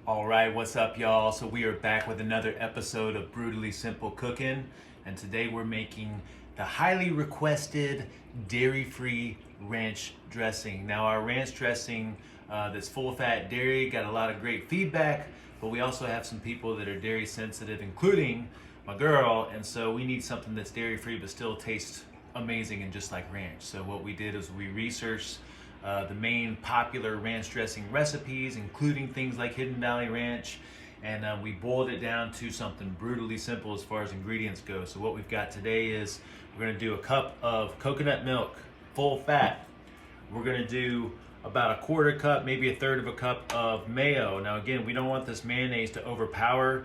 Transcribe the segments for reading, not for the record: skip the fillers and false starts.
All right, what's up, y'all? So we are back with another episode of Brutally Simple Cooking, and today we're making the highly requested dairy-free ranch dressing. Now, our ranch dressing that's full-fat dairy got a lot of great feedback, but we also have some people that are dairy sensitive, including my girl, and so we need something that's dairy-free but still tastes amazing and just like ranch. So what we did is we researched the main popular ranch dressing recipes, including things like Hidden Valley Ranch, and we boiled it down to something brutally simple as far as ingredients go. So what we've got today is we're going to do a cup of coconut milk, full fat. We're going to do about a quarter cup, maybe a third of a cup of mayo. Now again, we don't want this mayonnaise to overpower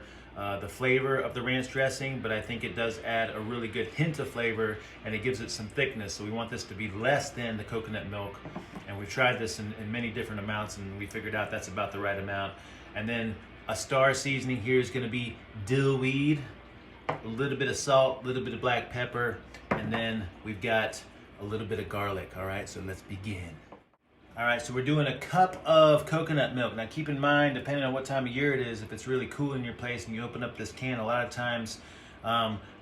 the flavor of the ranch dressing, but I think it does add a really good hint of flavor and it gives it some thickness. So we want this to be less than the coconut milk. And we've tried this in many different amounts and we figured out that's about the right amount. And then a star seasoning here is going to be dill weed, a little bit of salt, a little bit of black pepper, and then we've got a little bit of garlic. All right, so let's begin. All right, so we're doing a cup of coconut milk. Now keep in mind, depending on what time of year it is, if it's really cool in your place and you open up this can, a lot of times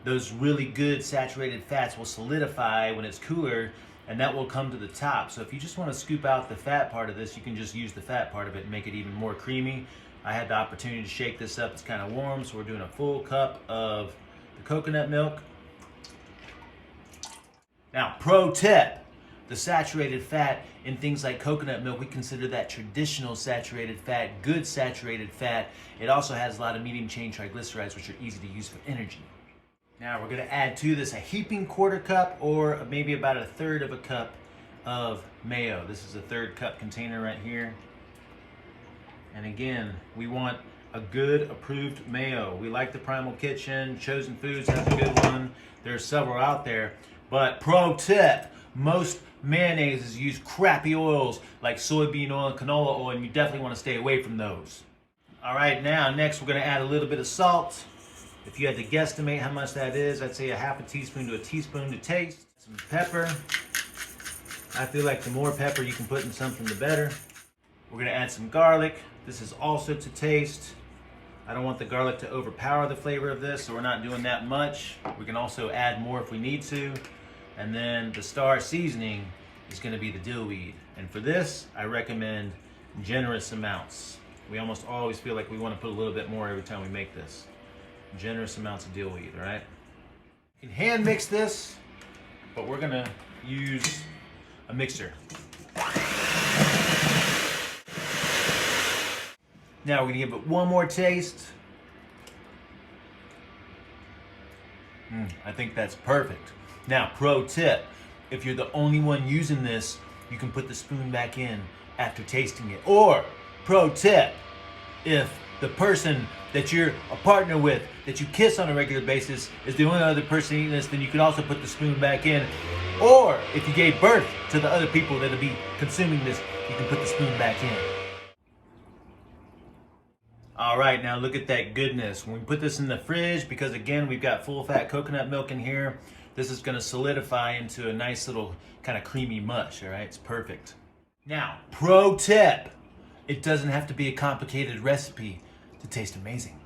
those really good saturated fats will solidify when it's cooler, and that will come to the top. So if you just want to scoop out the fat part of this, you can just use the fat part of it and make it even more creamy. I had the opportunity to shake this up. It's kind of warm, so we're doing a full cup of the coconut milk. Now, pro tip. The saturated fat in things like coconut milk, we consider that traditional saturated fat, good saturated fat. It also has a lot of medium chain triglycerides, which are easy to use for energy. Now we're gonna add to this a heaping quarter cup or maybe about a third of a cup of mayo. This is a third cup container right here. And again, we want a good approved mayo. We like the Primal Kitchen, Chosen Foods has a good one. There's several out there, but pro tip, most mayonnaises use crappy oils like soybean oil and canola oil, and you definitely want to stay away from those. All right, now next we're going to add a little bit of salt. If you had to guesstimate how much that is, I'd say a half a teaspoon to a teaspoon to taste. Some pepper. I feel like the more pepper you can put in something, the better. We're going to add some garlic. This is also to taste. I don't want the garlic to overpower the flavor of this, so we're not doing that much. We can also add more if we need to. And then the star seasoning is going to be the dill weed. And for this, I recommend generous amounts. We almost always feel like we want to put a little bit more every time we make this. Generous amounts of dill weed, all right? You can hand mix this, but we're going to use a mixer. Now we're going to give it one more taste. I think that's perfect. Now, pro tip, if you're the only one using this, you can put the spoon back in after tasting it. Or, pro tip, if the person that you're a partner with, that you kiss on a regular basis, is the only other person eating this, then you can also put the spoon back in. Or, if you gave birth to the other people that'll be consuming this, you can put the spoon back in. All right, now look at that goodness. When we put this in the fridge, because again, we've got full fat coconut milk in here, this is gonna solidify into a nice little kind of creamy mush, all right? It's perfect. Now, pro tip, it doesn't have to be a complicated recipe to taste amazing.